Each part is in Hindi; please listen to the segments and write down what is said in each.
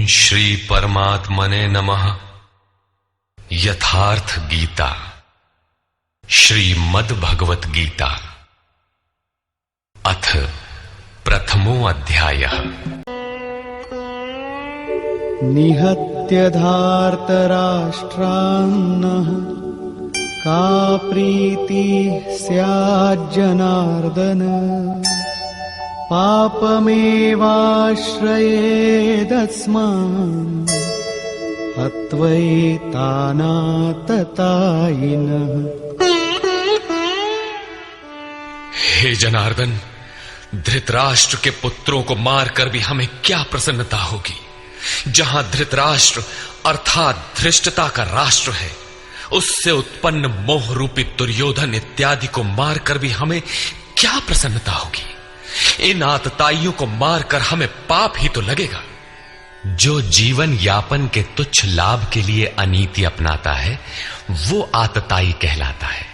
श्री परमात्मने नमः। यथार्थ गीता, श्रीमद् भगवत गीता, अथ प्रथमो अध्यायः। निहत्य धार्तराष्ट्रान्नः का प्रीतिः स्याज्जनार्दन, पापमेवाश्रयेदस्मान् हत्वैतानाततायिनः। हे जनार्दन, धृतराष्ट्र के पुत्रों को मारकर भी हमें क्या प्रसन्नता होगी। जहां धृतराष्ट्र अर्थात धृष्टता का राष्ट्र है, उससे उत्पन्न मोह रूपी दुर्योधन इत्यादि को मारकर भी हमें क्या प्रसन्नता होगी। इन आतताइयों को मारकर हमें पाप ही तो लगेगा। जो जीवन यापन के तुच्छ लाभ के लिए अनीति अपनाता है, वो आतताई कहलाता है।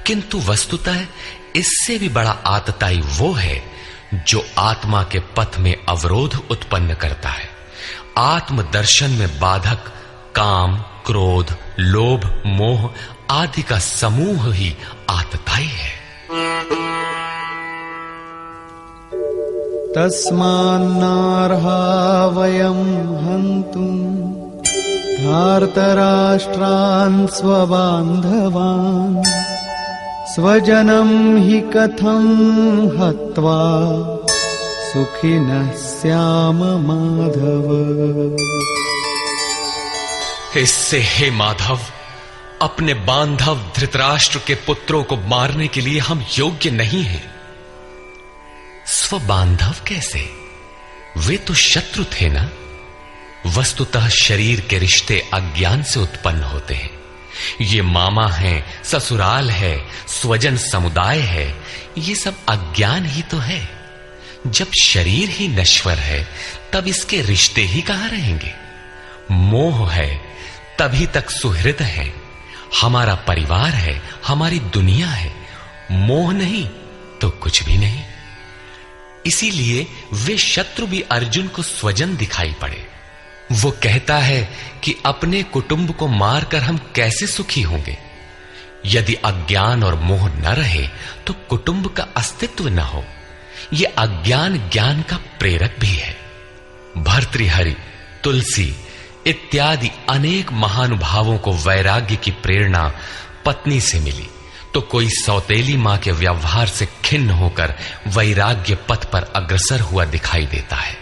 किंतु वस्तुतः इससे भी बड़ा आतताई वो है जो आत्मा के पथ में अवरोध उत्पन्न करता है। आत्मदर्शन में बाधक काम, क्रोध, लोभ, मोह आदि का समूह ही आतताई है। तस्मान्नार्हा वयं हन्तुं धार्तराष्ट्रान् स्वबान्धवान्, स्वजनं हि कथं हत्वा सुखिनः स्याम माधव। इससे हे माधव, अपने बांधव धृतराष्ट्र के पुत्रों को मारने के लिए हम योग्य नहीं हैं। स्वबांधव कैसे? वे तो शत्रु थे ना। वस्तुतः शरीर के रिश्ते अज्ञान से उत्पन्न होते हैं। ये मामा है, ससुराल है, स्वजन समुदाय है, ये सब अज्ञान ही तो है। जब शरीर ही नश्वर है, तब इसके रिश्ते ही कहां रहेंगे। मोह है तभी तक सुहृद है, हमारा परिवार है, हमारी दुनिया है। मोह नहीं तो कुछ भी नहीं। इसीलिए वे शत्रु भी अर्जुन को स्वजन दिखाई पड़े। वो कहता है कि अपने कुटुंब को मारकर हम कैसे सुखी होंगे। यदि अज्ञान और मोह न रहे तो कुटुंब का अस्तित्व न हो। यह अज्ञान ज्ञान का प्रेरक भी है। भर्तृहरि, तुलसी इत्यादि अनेक महानुभावों को वैराग्य की प्रेरणा पत्नी से मिली, तो कोई सौतेली मां के व्यवहार से खिन्न होकर वैराग्य पथ पर अग्रसर हुआ दिखाई देता है।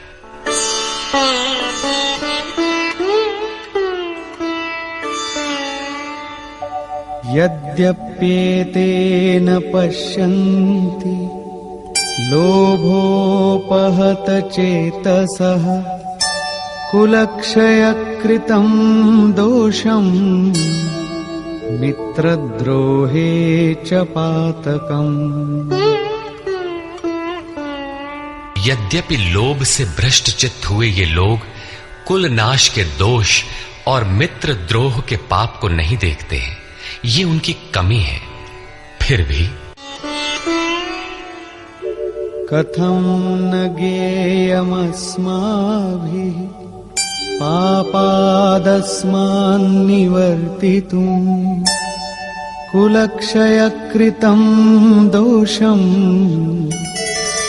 यद्यप्येतेन पश्यन्ति लोभोपहत चेतसः, कुलक्षयकृतं दोषं मित्रद्रोहे च पातकम्। यद्यपि लोभ से भ्रष्ट चित्त हुए ये लोग कुल नाश के दोष और मित्र द्रोह के पाप को नहीं देखते हैं, ये उनकी कमी है। फिर भी कथं न ज्ञेयमस्माभिः पापादस्मान्निवर्तितुं, कुलक्षयकृतं दोषं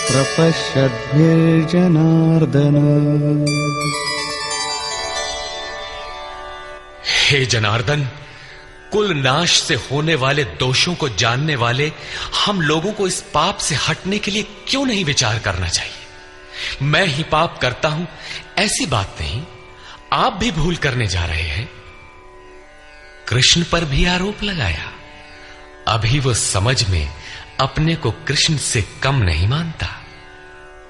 प्रपश्यद्भिर्जनार्दन। हे जनार्दन, कुल नाश से होने वाले दोषों को जानने वाले हम लोगों को इस पाप से हटने के लिए क्यों नहीं विचार करना चाहिए। मैं ही पाप करता हूं ऐसी बात नहीं, आप भी भूल करने जा रहे हैं। कृष्ण पर भी आरोप लगाया। अभी वो समझ में अपने को कृष्ण से कम नहीं मानता।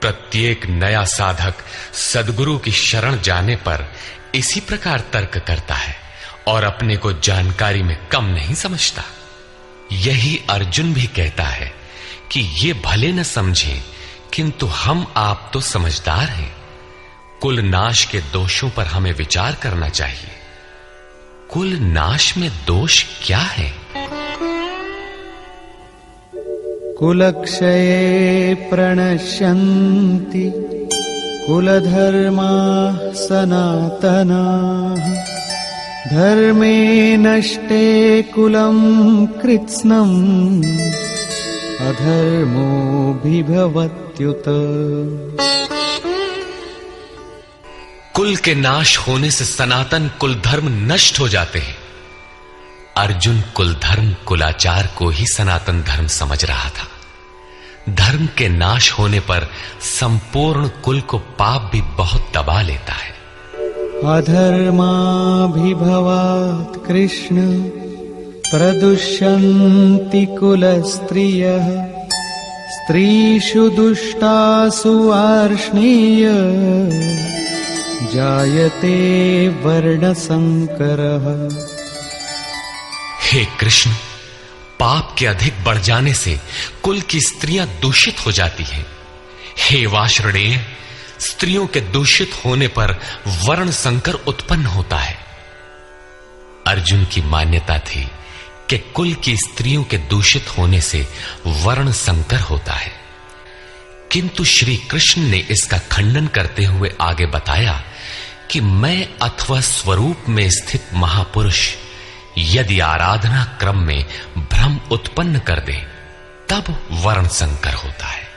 प्रत्येक नया साधक सद्गुरु की शरण जाने पर इसी प्रकार तर्क करता है और अपने को जानकारी में कम नहीं समझता। यही अर्जुन भी कहता है कि ये भले न समझें, किंतु हम आप तो समझदार हैं। कुल नाश के दोषों पर हमें विचार करना चाहिए। कुल नाश में दोष क्या है? कुलक्षये प्रणश्यन्ति कुलधर्माः सनातनाः धर्मे नष्टे कुलं कृत्स्नम् अधर्मोऽभिभवत्युत। कुल के नाश होने से सनातन कुल धर्म नष्ट हो जाते हैं। अर्जुन कुल धर्म कुलाचार को ही सनातन धर्म समझ रहा था। धर्म के नाश होने पर संपूर्ण कुल को पाप भी बहुत दबा लेता है। अधर्माभिभवात् कृष्ण प्रदुष्यन्ति कुलस्त्रियः स्त्रीषु दुष्टासु वार्ष्णेय जायते वर्णसंकरः। हे कृष्ण, पाप के अधिक बढ़ जाने से कुल की स्त्रियां दूषित हो जाती हैं। हे वार्ष्णेय, स्त्रियों के दूषित होने पर वर्ण संकर उत्पन्न होता है। अर्जुन की मान्यता थी कि कुल की स्त्रियों के दूषित होने से वर्ण संकर होता है, किंतु श्री कृष्ण ने इसका खंडन करते हुए आगे बताया कि मैं अथवा स्वरूप में स्थित महापुरुष यदि आराधना क्रम में भ्रम उत्पन्न कर दे तब वर्ण संकर होता है।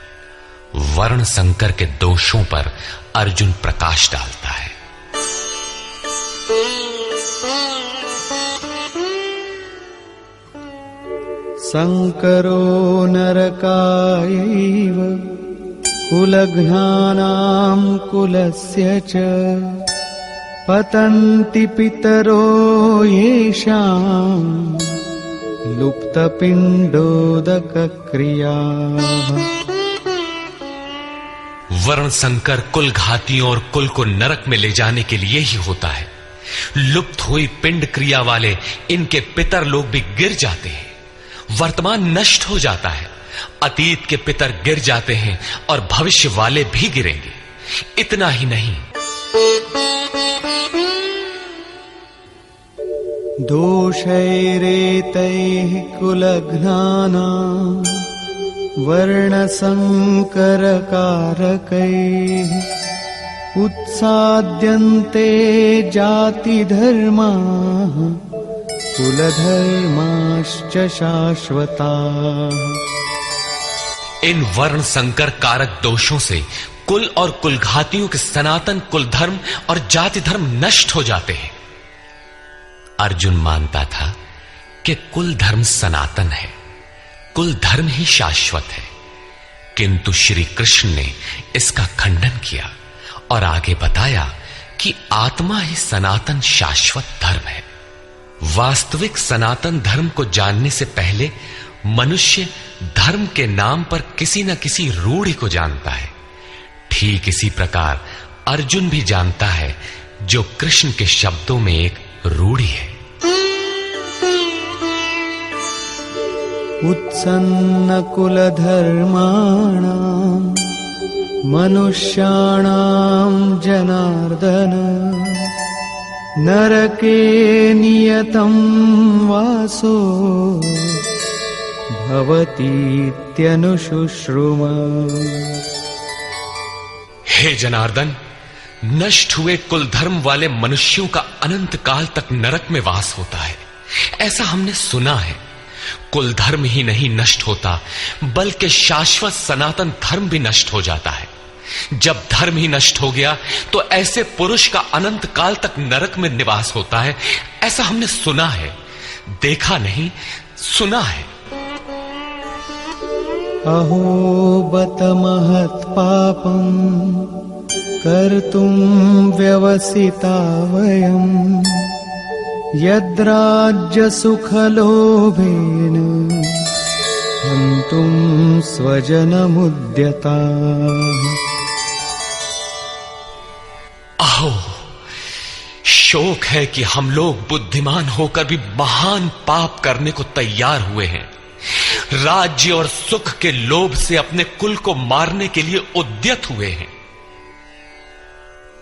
वर्ण संकर के दोषों पर अर्जुन प्रकाश डालता है। संकरो नरकायैव कुलघ्नानां कुलस्य च पतन्ति पितरो येषां लुप्तपिण्डोदकक्रियाः। वर्ण संकर कुल घातियों और कुल को नरक में ले जाने के लिए ही होता है। लुप्त हुई पिंड क्रिया वाले इनके पितर लोग भी गिर जाते हैं। वर्तमान नष्ट हो जाता है, अतीत के पितर गिर जाते हैं और भविष्य वाले भी गिरेंगे। इतना ही नहीं, दोषैरेतैः कुलघ्नानां वर्णसंकरकारकैः उत्साद्यन्ते जातिधर्माः कुलधर्माश्च शाश्वताः। इन वर्ण संकर कारक दोषों से कुल और कुलघातियों के सनातन कुल धर्म और जाति धर्म नष्ट हो जाते हैं। अर्जुन मानता था कि कुल धर्म सनातन है, कुल धर्म ही शाश्वत है, किंतु श्री कृष्ण ने इसका खंडन किया और आगे बताया कि आत्मा ही सनातन शाश्वत धर्म है। वास्तविक सनातन धर्म को जानने से पहले मनुष्य धर्म के नाम पर किसी न किसी रूढ़ि को जानता है। ठीक इसी प्रकार अर्जुन भी जानता है जो कृष्ण के शब्दों में एक रूढ़ि है। उत्सन्न कुलधर्माणां मनुष्याणां जनार्दन नरके नियतं वासो भवतीत्यनुशुश्रुमा। हे जनार्दन, नष्ट हुए कुल धर्म वाले मनुष्यों का अनंत काल तक नरक में वास होता है, ऐसा हमने सुना है। कुल धर्म ही नहीं नष्ट होता, बल्कि शाश्वत सनातन धर्म भी नष्ट हो जाता है। जब धर्म ही नष्ट हो गया तो ऐसे पुरुष का अनंत काल तक नरक में निवास होता है, ऐसा हमने सुना है, देखा नहीं, सुना है। अहो बत महत् पापं कर्तुं व्यवसिता वयं यद्राज्य सुखलोभेन हन्तुं स्वजनमुद्यता। अहो, शोक है कि हम लोग बुद्धिमान होकर भी महान पाप करने को तैयार हुए हैं। राज्य और सुख के लोभ से अपने कुल को मारने के लिए उद्यत हुए हैं।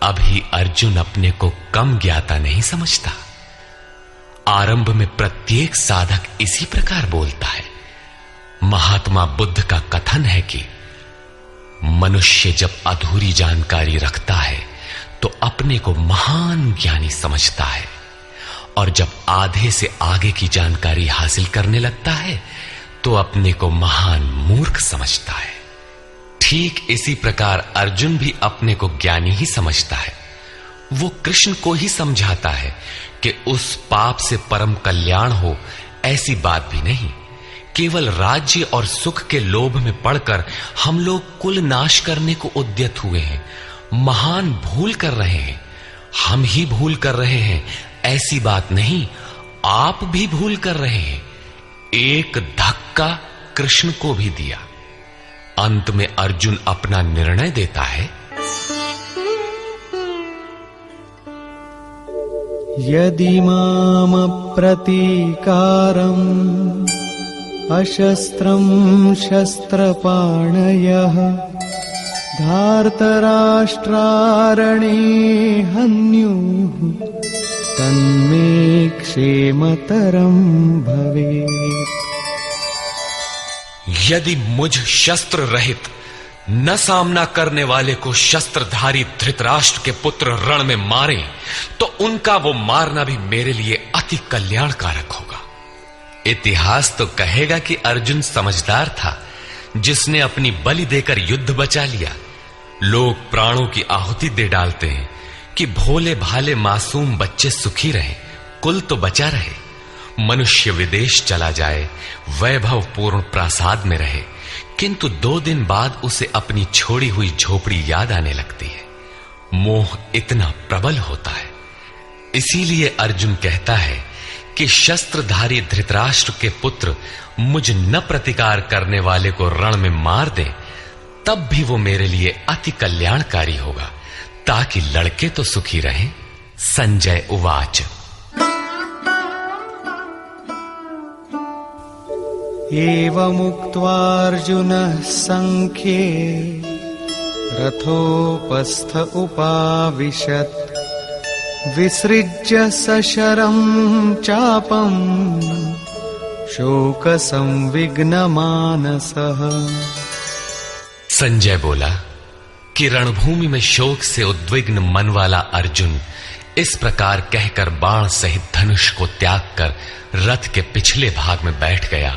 अभी अर्जुन अपने को कम ज्ञाता नहीं समझता। आरंभ में प्रत्येक साधक इसी प्रकार बोलता है। महात्मा बुद्ध का कथन है कि मनुष्य जब अधूरी जानकारी रखता है तो अपने को महान ज्ञानी समझता है, और जब आधे से आगे की जानकारी हासिल करने लगता है तो अपने को महान मूर्ख समझता है। ठीक इसी प्रकार अर्जुन भी अपने को ज्ञानी ही समझता है। वो कृष्ण को ही समझाता है कि उस पाप से परम कल्याण हो, ऐसी बात भी नहीं। केवल राज्य और सुख के लोभ में पड़कर हम लोग कुल नाश करने को उद्यत हुए हैं। महान भूल कर रहे हैं। हम ही भूल कर रहे हैं, ऐसी बात नहीं, आप भी भूल कर रहे हैं। एक धक्का कृष्ण को भी दिया। अंत में अर्जुन अपना निर्णय देता है, यदि माम प्रतीकारम् अशस्त्रं शस्त्रपाणयः धार्तराष्ट्रारणे हन्युः तन्मे क्षेमतरं भवेत्। यदि मुझ शस्त्र रहित न सामना करने वाले को शस्त्रधारी धृतराष्ट्र के पुत्र रण में मारे तो उनका वो मारना भी मेरे लिए अति कल्याणकारक होगा। इतिहास तो कहेगा कि अर्जुन समझदार था, जिसने अपनी बलि देकर युद्ध बचा लिया। लोग प्राणों की आहुति दे डालते हैं कि भोले भाले मासूम बच्चे सुखी रहें, कुल तो बचा रहे। मनुष्य विदेश चला जाए, वैभवपूर्ण प्रासाद में रहे, किंतु 2 दिन बाद उसे अपनी छोड़ी हुई झोपड़ी याद आने लगती है। मोह इतना प्रबल होता है। इसीलिए अर्जुन कहता है कि शस्त्रधारी धृतराष्ट्र के पुत्र मुझ न प्रतिकार करने वाले को रण में मार दें, तब भी वो मेरे लिए अति कल्याणकारी होगा, ताकि लड़के तो सुखी रहें। संजय उवाच। एवमुक्त्वार्जुनः संख्ये रथोपस्थ उपाविशत् विसृज्य सशरं चापं शोकसंविघ्नमानसः। संजय बोला कि रणभूमि में शोक से उद्विग्न मन वाला अर्जुन इस प्रकार कहकर बाण सहित धनुष को त्याग कर रथ के पिछले भाग में बैठ गया,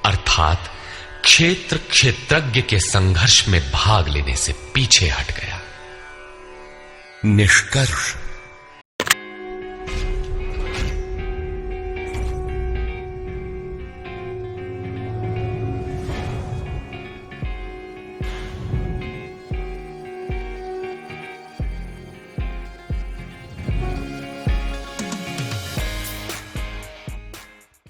अर्थात क्षेत्र क्षेत्रज्ञ के संघर्ष में भाग लेने से पीछे हट गया। निष्कर्ष